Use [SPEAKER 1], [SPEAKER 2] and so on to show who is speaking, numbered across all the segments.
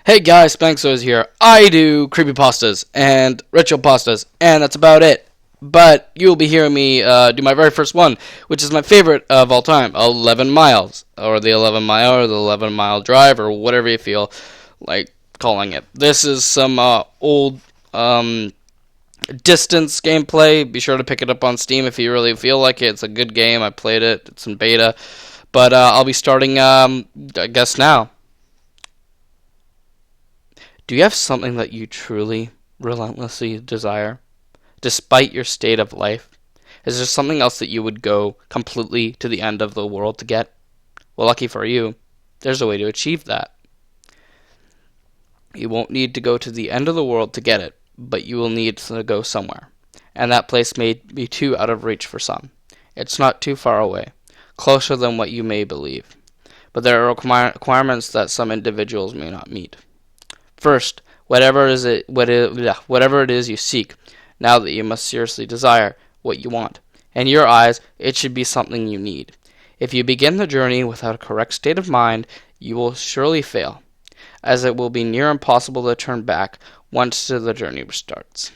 [SPEAKER 1] Hey guys, spankzoid here. I do creepypastas and ritual pastas, and that's about it. But you'll be hearing me do my very first one, which is my favorite of all time, 11 miles, or the 11 mile, or the 11 mile drive, or whatever you feel like calling it. This is some old distance gameplay. Be sure to pick it up on Steam if you really feel like it. It's a good game. I played it. It's in beta. But I'll be starting, I guess, now. Do you have something that you truly, relentlessly desire, despite your state of life? Is there something else that you would go completely to the end of the world to get? Well, lucky for you, there's a way to achieve that. You won't need to go to the end of the world to get it, but you will need to go somewhere. And that place may be too out of reach for some. It's not too far away, closer than what you may believe. But there are requirements that some individuals may not meet. First, whatever it is you seek, now that you must seriously desire what you want. In your eyes, it should be something you need. If you begin the journey without a correct state of mind, you will surely fail, as it will be near impossible to turn back once the journey starts.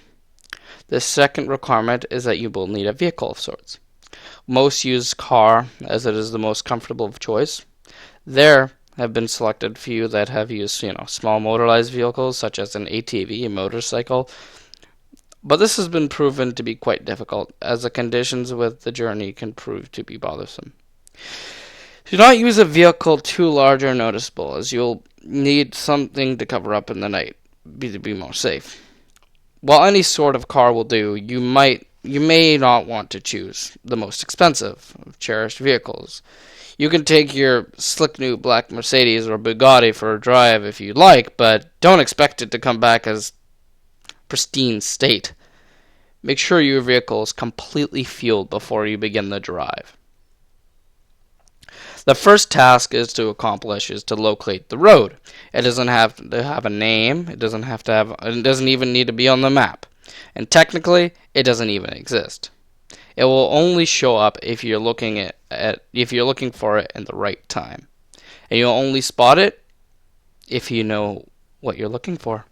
[SPEAKER 1] The second requirement is that you will need a vehicle of sorts. Most use car, as it is the most comfortable of choice. There have been selected few that have used, small motorized vehicles such as an ATV, a motorcycle. But this has been proven to be quite difficult, as the conditions with the journey can prove to be bothersome. Do not use a vehicle too large or noticeable, as you'll need something to cover up in the night to be more safe. While any sort of car will do, you may not want to choose the most expensive of cherished vehicles. You can take your slick new black Mercedes or Bugatti for a drive if you'd like, but don't expect it to come back as pristine state. Make sure your vehicle is completely fueled before you begin the drive. The first task is to locate the road. It doesn't have to have a name. It doesn't even need to be on the map. And technically, it doesn't even exist. It will only show up if you're looking for it in the right time. And you'll only spot it if you know what you're looking for.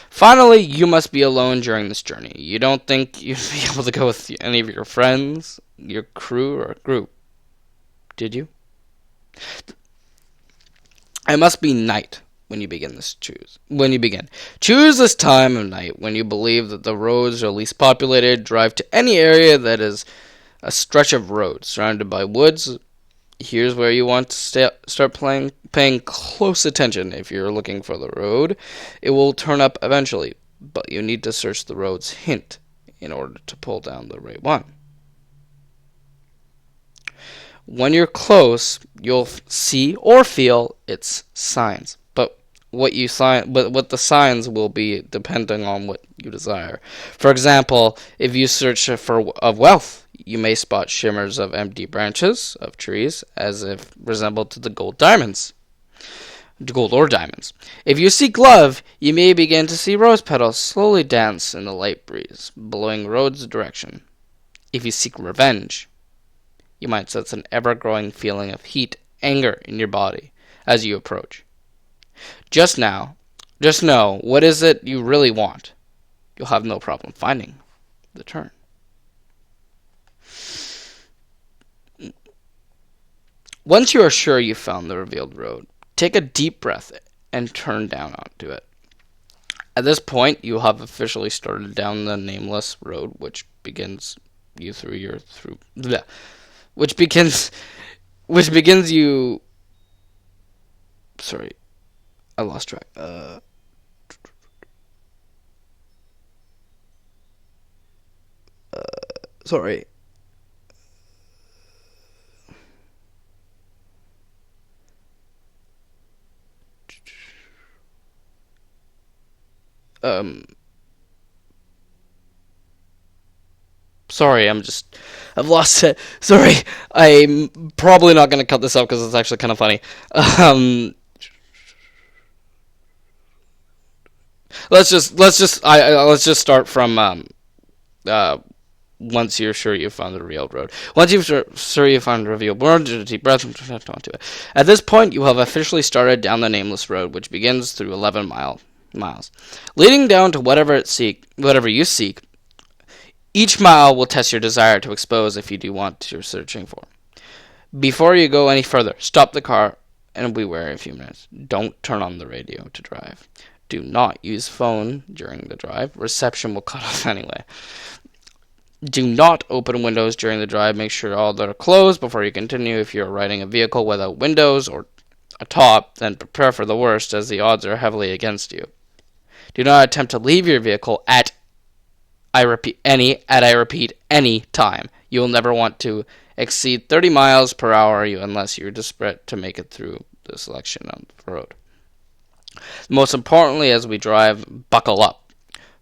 [SPEAKER 1] Finally, you must be alone during this journey. You don't think you'd be able to go with any of your friends, your crew, or group, did you? It must be night when you begin. Choose this time of night when you believe that the roads are least populated. Drive to any area that is a stretch of road surrounded by woods. Here's where you want to start paying close attention. If you're looking for the road, it will turn up eventually, but you need to search the road's hint in order to pull down the right one. When you're close, you'll see or feel its signs, but what the signs will be depending on what you desire. For example, if you search for wealth, you may spot shimmers of empty branches of trees as if resembled to the gold or diamonds. If you seek love, you may begin to see rose petals slowly dance in the light breeze, blowing road's direction. If you seek revenge, you might sense an ever-growing feeling of heat, anger in your body as you approach. Just know what is it you really want. You'll have no problem finding the turn. Once you are sure you found the revealed road, take a deep breath and turn down onto it. At this point, you have officially started down the nameless road, which begins you. Sorry, I lost track. Sorry. Sorry, I've lost it. Sorry, I'm probably not gonna cut this out because it's actually kind of funny. Let's just start from once you're sure you've found the real road. Once you're sure you've found the real road, take a deep breath and drift onto it. At this point, you have officially started down the nameless road, which begins through 11 miles, leading down to whatever you seek. Each mile will test your desire to expose if you do what you're searching for. Before you go any further, stop the car and be wary a few minutes. Don't turn on the radio to drive. Do not use phone during the drive. Reception will cut off anyway. Do not open windows during the drive. Make sure all that are closed before you continue. If you're riding a vehicle without windows or a top, then prepare for the worst, as the odds are heavily against you. Do not attempt to leave your vehicle at any time. You will never want to exceed 30 miles per hour unless you're desperate to make it through the selection on the road. Most importantly, as we drive, buckle up.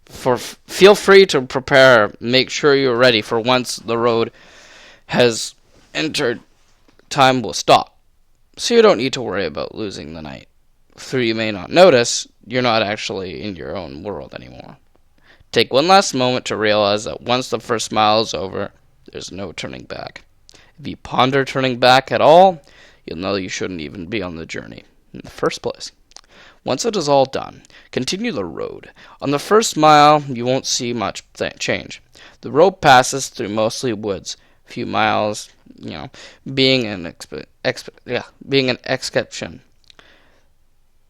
[SPEAKER 1] Feel free to prepare. Make sure you're ready for once the road has entered, time will stop. So you don't need to worry about losing the night. Though you may not notice, you're not actually in your own world anymore. Take one last moment to realize that once the first mile is over, there's no turning back. If you ponder turning back at all, you'll know you shouldn't even be on the journey in the first place. Once it is all done, continue the road. On the first mile, you won't see much change. The road passes through mostly woods. A few miles, being an exception.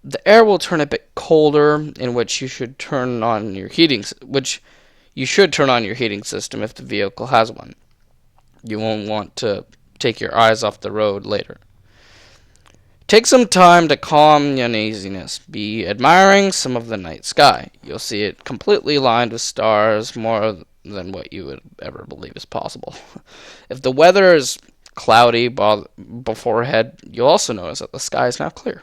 [SPEAKER 1] The air will turn a bit colder, you should turn on your heating system if the vehicle has one. You won't want to take your eyes off the road later. Take some time to calm your uneasiness. Be admiring some of the night sky. You'll see it completely lined with stars, more than what you would ever believe is possible. If the weather is cloudy beforehand, you'll also notice that the sky is now clear.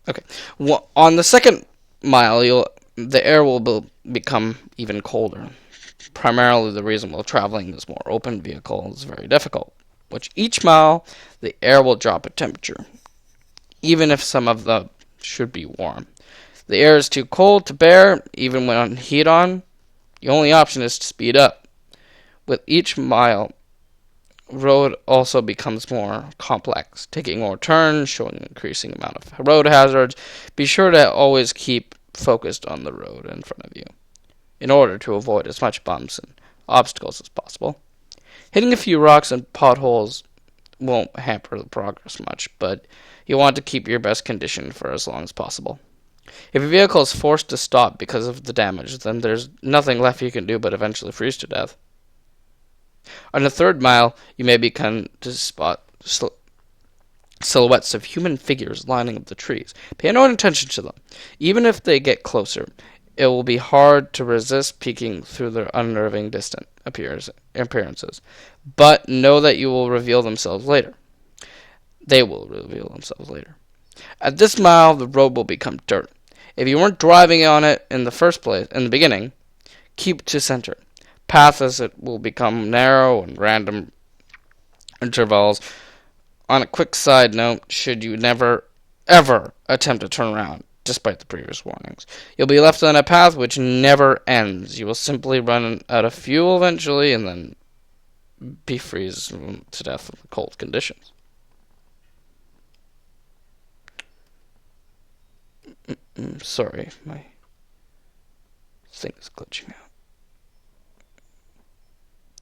[SPEAKER 1] Okay. Well, on the second mile, the air will become even colder. Primarily, the reason while traveling this more open vehicle is very difficult. Which each mile, the air will drop a temperature, even if some of them should be warm. The air is too cold to bear, even when on heat on. The only option is to speed up. With each mile, road also becomes more complex, taking more turns, showing an increasing amount of road hazards. Be sure to always keep focused on the road in front of you, in order to avoid as much bumps and obstacles as possible. Hitting a few rocks and potholes won't hamper the progress much, but you want to keep your best condition for as long as possible. If your vehicle is forced to stop because of the damage, then there's nothing left you can do but eventually freeze to death. On the third mile, you may begin to spot silhouettes of human figures lining up the trees. Pay no attention to them. Even if they get closer, it will be hard to resist peeking through their unnerving distant appearances. But know that you will reveal themselves later. They will reveal themselves later. At this mile, the road will become dirt. If you weren't driving on it in the beginning, keep to center. Path as it will become narrow and random intervals. On a quick side note, should you never, ever attempt to turn around, despite the previous warnings, you'll be left on a path which never ends. You will simply run out of fuel eventually, and then be freeze to death in cold conditions. Sorry, my thing is glitching out.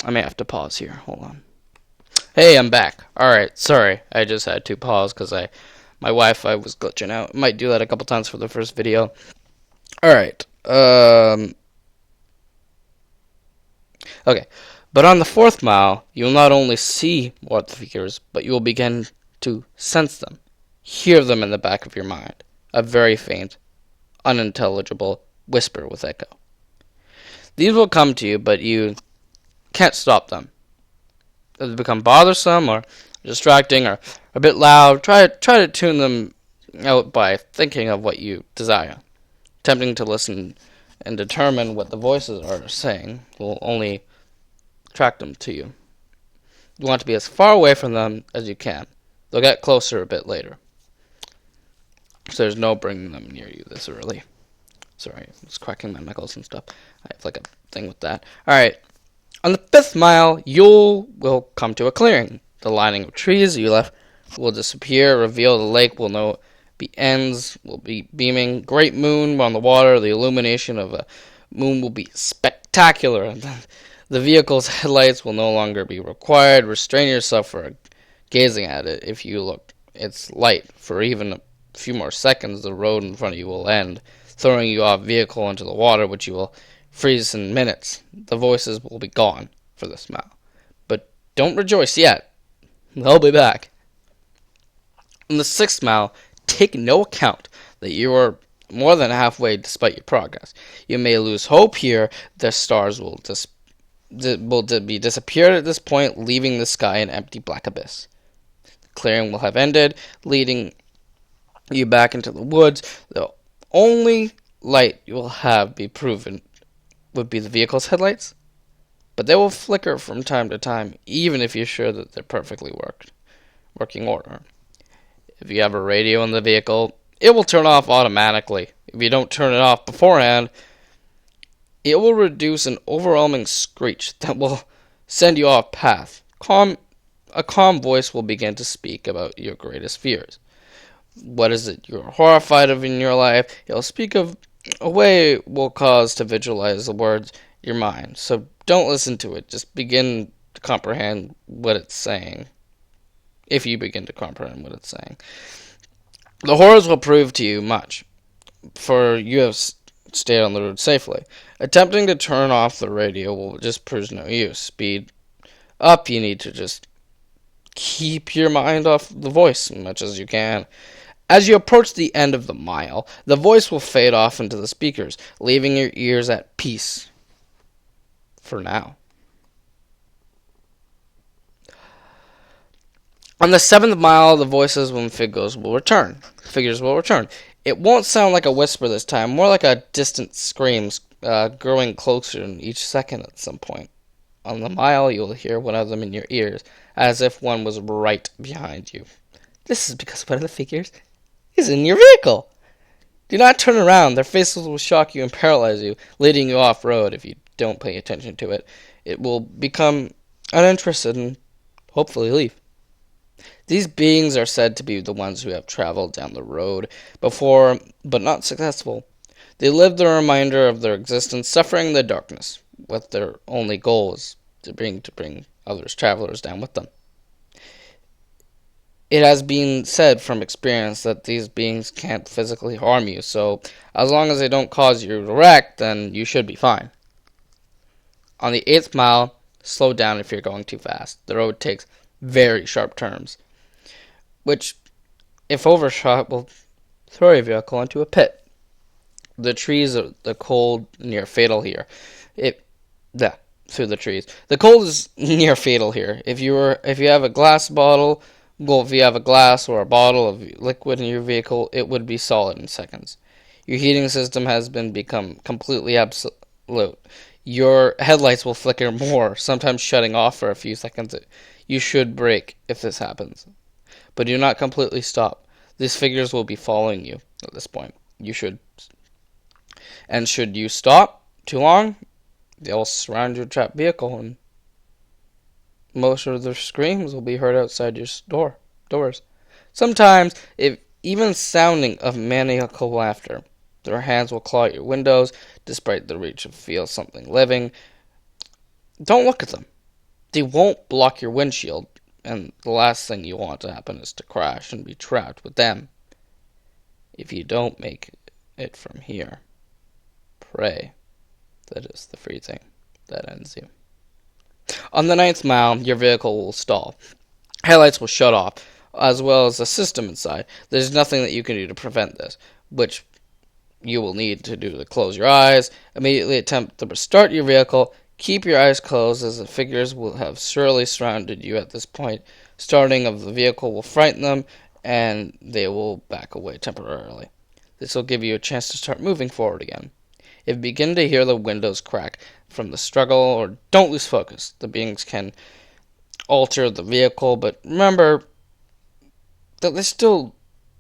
[SPEAKER 1] I may have to pause here. Hold on. Hey, I'm back. Alright, sorry. I just had to pause because my Wi-Fi was glitching out. Might do that a couple times for the first video. Alright. Okay. But on the fourth mile, you'll not only see what figures, but you will begin to sense them. Hear them in the back of your mind. A very faint, unintelligible whisper with echo. These will come to you, but you can't stop them. If they become bothersome or distracting or a bit loud, try to tune them out by thinking of what you desire. Attempting to listen and determine what the voices are saying will only attract them to you. You want to be as far away from them as you can. They'll get closer a bit later. So there's no bringing them near you this early. Sorry, I was cracking my knuckles and stuff. I have like a thing with that. Alright, on the 5th mile, you will come to a clearing. The lining of trees you left will disappear, reveal the lake will be beaming. Great moon on the water, the illumination of a moon will be spectacular. The vehicle's headlights will no longer be required. Restrain yourself for gazing at it. If you look, it's light. For even a few more seconds, the road in front of you will end, throwing you off vehicle into the water, which you will freeze in minutes. The voices will be gone for this mile. But don't rejoice yet. They'll be back. In the 6th mile, take no account that you are more than halfway despite your progress. You may lose hope here. The stars will be disappeared at this point, leaving the sky an empty black abyss. The clearing will have ended, leading you back into the woods. The only light you will have be proven would be the vehicle's headlights, but they will flicker from time to time, even if you're sure that they're perfectly working order. If you have a radio in the vehicle, it will turn off automatically. If you don't turn it off beforehand, it will reduce an overwhelming screech that will send you off path. A calm voice will begin to speak about your greatest fears. What is it you're horrified of in your life? It will speak of a way will cause to visualize the words in your mind. So don't listen to it. Just begin to comprehend what it's saying. If you begin to comprehend what it's saying. The horrors will prove to you much, for you have stayed on the road safely. Attempting to turn off the radio will just prove no use. Speed up, you need to just keep your mind off the voice as much as you can. As you approach the end of the mile, the voice will fade off into the speakers, leaving your ears at peace. For now. On the 7th mile, the voices and figures will return. It won't sound like a whisper this time, more like a distant scream, growing closer in each second at some point. On the mile, you'll hear one of them in your ears, as if one was right behind you. This is because one of the figures is in your vehicle. Do not turn around. Their faces will shock you and paralyze you, leading you off-road if you don't pay attention to it. It will become uninterested and hopefully leave. These beings are said to be the ones who have traveled down the road before, but not successful. They live the reminder of their existence, suffering the darkness, with their only goal is to bring others travelers down with them. It has been said from experience that these beings can't physically harm you, so as long as they don't cause you to wreck, then you should be fine. On the 8th mile, slow down if you're going too fast. The road takes very sharp turns, which, if overshot, will throw your vehicle into a pit. The trees are the cold near fatal here. Through the trees. The cold is near fatal here. If you have a glass bottle, well, if you have a glass or a bottle of liquid in your vehicle, it would be solid in seconds. Your heating system has become completely absolute. Your headlights will flicker more, sometimes shutting off for a few seconds. You should brake if this happens, but do not completely stop. These figures will be following you at this point. Should you stop too long, they'll surround your trapped vehicle, and most of their screams will be heard outside your doors. Sometimes, if even sounding of maniacal laughter, their hands will claw at your windows, despite the reach of feel something living. Don't look at them. They won't block your windshield, and the last thing you want to happen is to crash and be trapped with them. If you don't make it from here, pray that is the free thing that ends you. On the 9th mile, your vehicle will stall. Headlights will shut off, as well as the system inside. There's nothing that you can do to prevent this, which you will need to do to close your eyes. Immediately attempt to restart your vehicle. Keep your eyes closed, as the figures will have surely surrounded you at this point. Starting of the vehicle will frighten them, and they will back away temporarily. This will give you a chance to start moving forward again. If you begin to hear the windows crack from the struggle, or don't lose focus, the beings can alter the vehicle, but remember that they still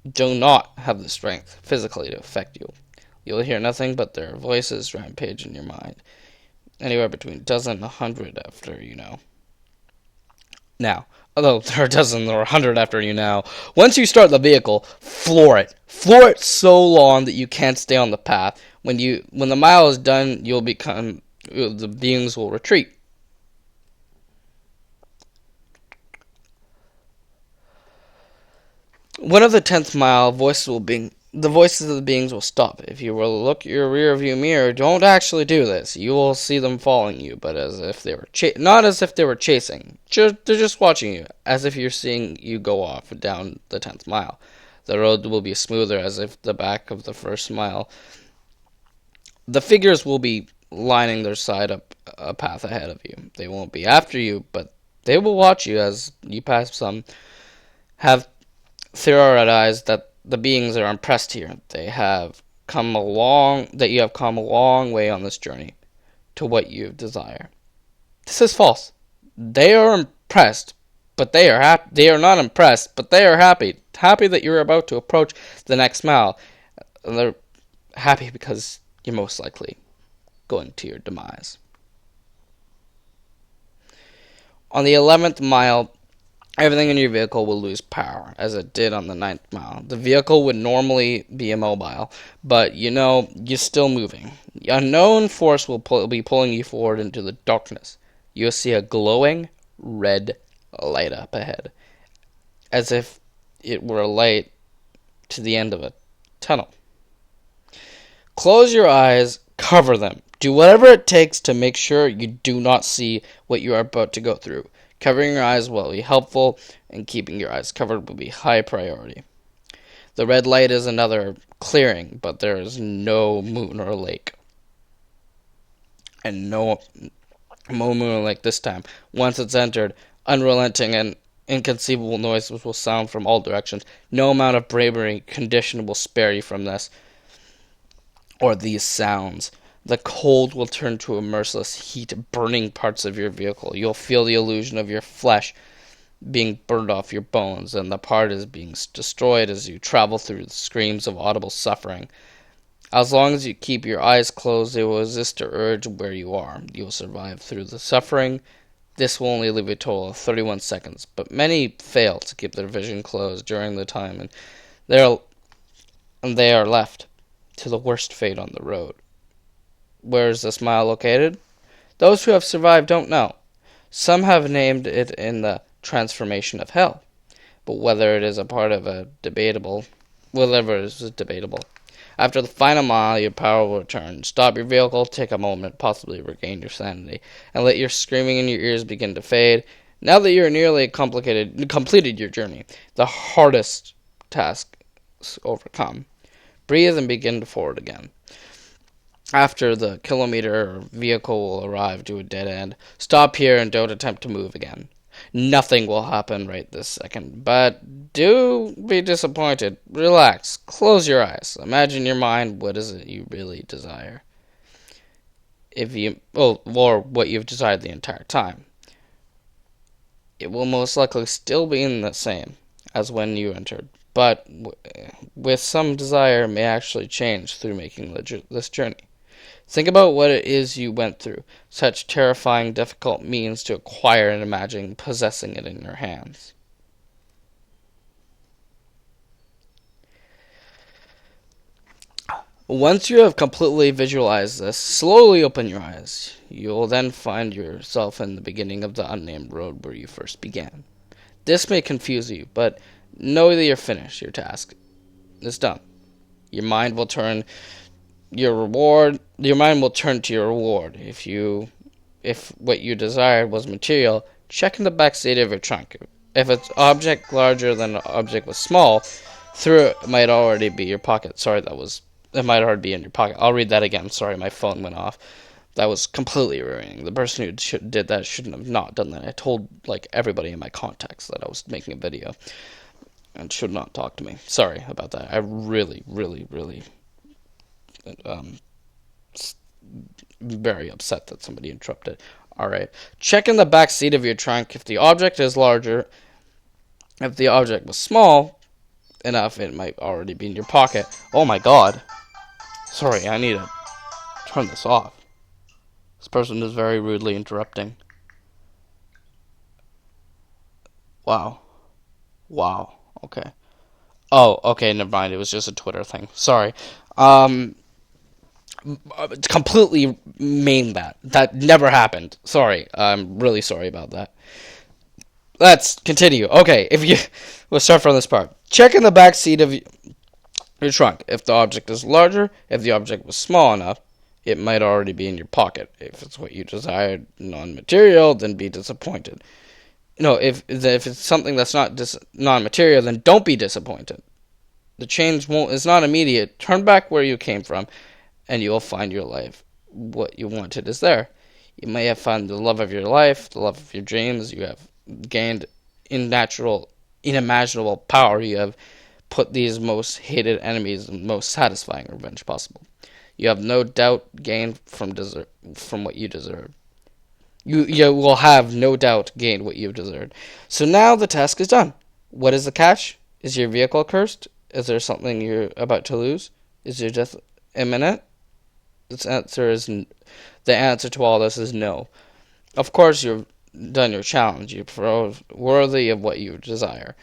[SPEAKER 1] do not have the strength physically to affect you. You'll hear nothing but their voices rampage in your mind, anywhere between a dozen and 100 after you know. Now, although there are a dozen or 100 after you now, once you start the vehicle, floor it. Floor it so long that you can't stay on the path. When the mile is done, the beings will retreat. One of the 10th mile, the voices of the beings will stop. If you will look your rear view mirror, don't actually do this. You will see them following you, but as if they were not as if they were chasing. They're just watching you, as if you're seeing you go off down the 10th mile. The road will be smoother, as if the back of the first mile. The figures will be lining their side up a path ahead of you. They won't be after you, but they will watch you as you pass some. Have theorize that the beings are impressed here. That you have come a long way on this journey to what you desire. This is false. They are impressed, but they are happy. They are not impressed, but they are happy. Happy that you're about to approach the next mile. And they're happy because you're most likely going to your demise. On the 11th mile, everything in your vehicle will lose power, as it did on the 9th mile. The vehicle would normally be immobile, but you're still moving. The unknown force will be pulling you forward into the darkness. You'll see a glowing red light up ahead, as if it were a light to the end of a tunnel. Close your eyes, cover them. Do whatever it takes to make sure you do not see what you are about to go through. Covering your eyes will be helpful, and keeping your eyes covered will be high priority. The red light is another clearing, but there is no moon or lake. And no moon or lake this time. Once it's entered, unrelenting and inconceivable noises will sound from all directions. No amount of bravery condition will spare you from this or these sounds. The cold will turn to a merciless heat, burning parts of your vehicle. You'll feel the illusion of your flesh being burned off your bones, and the part is being destroyed as you travel through the screams of audible suffering. As long as you keep your eyes closed, they will resist the urge where you are. You will survive through the suffering. This will only leave a total of 31 seconds, but many fail to keep their vision closed during the time, and they are left to the worst fate on the road. Where is this mile located? Those who have survived don't know. Some have named it in the transformation of hell, but whether it is debatable. After the final mile, your power will return. Stop your vehicle, take a moment, possibly regain your sanity, and let your screaming in your ears begin to fade. Now that you're nearly completed your journey, the hardest task is overcome. Breathe and begin to forward again. After the kilometer, vehicle will arrive to a dead end. Stop here and don't attempt to move again. Nothing will happen right this second, but do be disappointed. Relax. Close your eyes. Imagine in your mind what is it you really desire. Or what you've desired the entire time. It will most likely still be in the same as when you entered, but with some desire may actually change through making this journey. Think about what it is you went through, such terrifying, difficult means to acquire and imagine possessing it in your hands. Once you have completely visualized this, slowly open your eyes. You will then find yourself in the beginning of the unnamed road where you first began. This may confuse you, but know that you're finished. Your task is done. Your mind will turn to your reward. If what you desired was material, check in the back seat of your trunk. If it's object larger than an object was small, it might already be your pocket. It might already be in your pocket. I'll read that again. Sorry, my phone went off. That was completely ruining. The person who did that shouldn't have not done that. I told everybody in my contacts that I was making a video and should not talk to me. Sorry about that. I really, really, really very upset that somebody interrupted. Alright. Check in the back seat of your trunk if the object is larger. If the object was small enough, it might already be in your pocket. Oh my god. Sorry, I need to turn this off. This person is very rudely interrupting. Wow. Wow. Okay. Oh, okay, never mind. It was just a Twitter thing. Sorry. Completely mean that. That never happened. Sorry. I'm really sorry about that. Let's continue. Okay, we'll start from this part. Check in the back seat of your trunk. If the object is larger, if the object was small enough, it might already be in your pocket. If it's what you desired, non-material, then be disappointed. No, if it's something that's not non-material, then don't be disappointed. The change is not immediate. Turn back where you came from, and you will find your life. What you wanted is there. You may have found the love of your life, the love of your dreams. You have gained unimaginable power. You have put these most hated enemies in the most satisfying revenge possible. You have no doubt gained from what you deserve. You will have no doubt gained what you've deserved. So now the task is done. What is the catch? Is your vehicle cursed? Is there something you're about to lose? Is your death imminent? The answer to all this is no. Of course, you've done your challenge. You proved worthy of what you desire.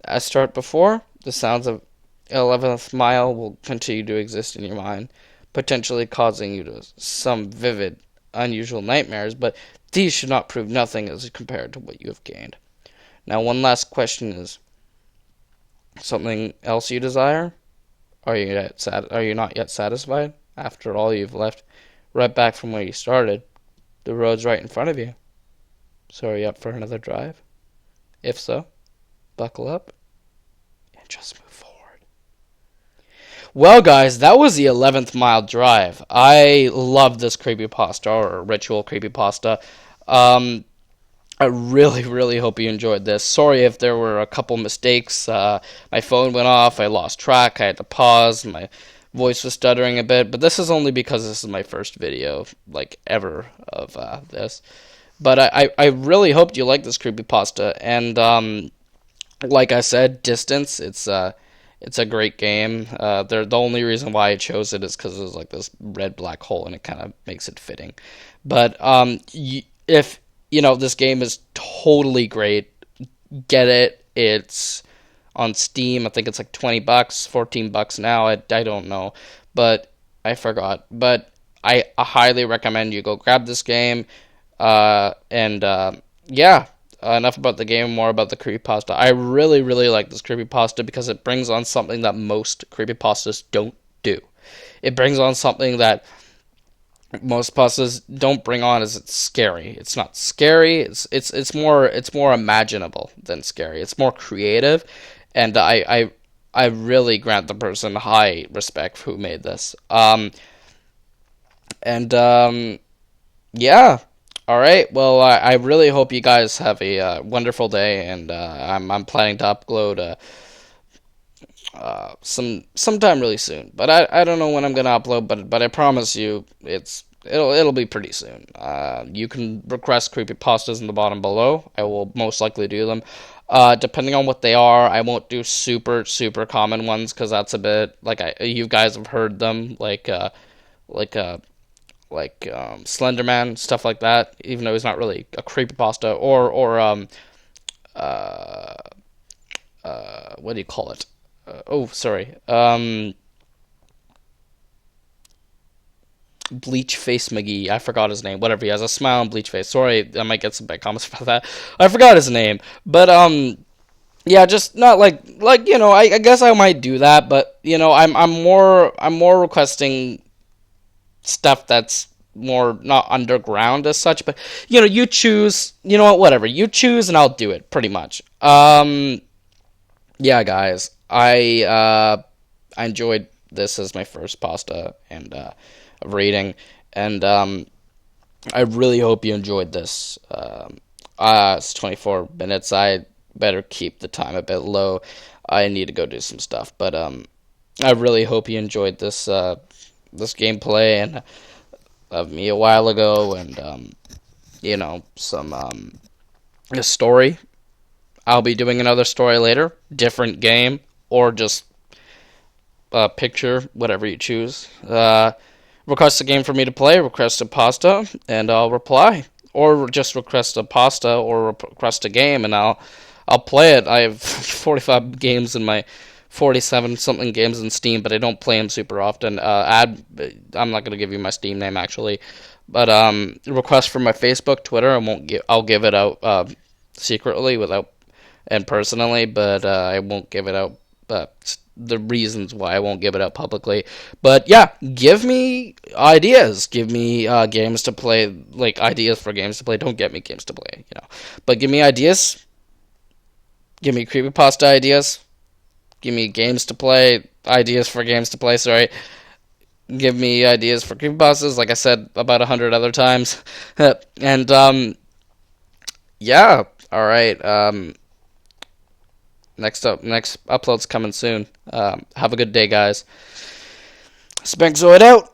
[SPEAKER 1] As start before, the sounds of 11th mile will continue to exist in your mind, potentially causing you to some vivid, unusual nightmares, but these should not prove nothing as compared to what you have gained. Now, one last question is, something else you desire? Are you not yet satisfied? After all, you've left right back from where you started. The road's right in front of you. So are you up for another drive? If so, buckle up and just move forward. Well, guys, that was the 11th mile drive. I love this creepypasta, or ritual creepypasta. I really, really hope you enjoyed this. Sorry if there were a couple mistakes. My phone went off. I lost track. I had to pause. My voice was stuttering a bit. But this is only because this is my first video, like, ever of this. But I really hoped you liked this creepypasta. And, like I said, Distance, it's a great game. The only reason why I chose it is because there's, like, this red black hole, and it kind of makes it fitting. But if this game is totally great. Get it. It's on Steam. I think it's like $20, $14 now. I don't know, but I forgot. But I highly recommend you go grab this game. Yeah. Enough about the game, more about the creepypasta. I really, really like this creepypasta because it brings on something that most creepypastas don't do. It brings on something that most pastas don't bring on, is it's scary. It's not scary. It's more imaginable than scary. It's more creative, and I really grant the person high respect who made this. Yeah. All right. Well, I really hope you guys have a wonderful day, and I'm planning to upload sometime really soon, but I don't know when I'm gonna upload, but I promise you it'll be pretty soon. You can request creepypastas in the bottom below. I will most likely do them. Depending on what they are, I won't do super common ones because that's a bit like you guys have heard them, like Slenderman, stuff like that. Even though he's not really a creepypasta, or what do you call it? Bleach Face McGee. I forgot his name. Whatever, he has a smile and bleach face. Sorry, I might get some bad comments about that. I forgot his name. But yeah, just not like I guess I might do that, but I'm more requesting stuff that's more not underground as such, but you choose, whatever. You choose and I'll do it pretty much. Yeah, guys. I enjoyed this as my first pasta and rating, and I really hope you enjoyed this. It's 24 minutes. I better keep the time a bit low. I need to go do some stuff, but I really hope you enjoyed this this gameplay and of me a while ago, and some a story. I'll be doing another story later, different game, or just a picture, whatever you choose. Request a game for me to play, request a pasta, and I'll reply. Or just request a pasta or request a game, and I'll play it. I have 45 games in my 47 something games in Steam, but I don't play them super often. I'm not gonna give you my Steam name actually, but request from my Facebook, Twitter. I'll give it out secretly without and personally, but I won't give it out. The reasons why I won't give it out publicly. But yeah, give me ideas. Give me games to play, like ideas for games to play. Don't get me games to play, but give me ideas. Give me creepypasta ideas. Give me games to play, ideas for games to play. Sorry. Give me ideas for creepypastas, like I said about 100 other times. And yeah, all right. Next upload's coming soon. Have a good day, guys. Spankzoid out.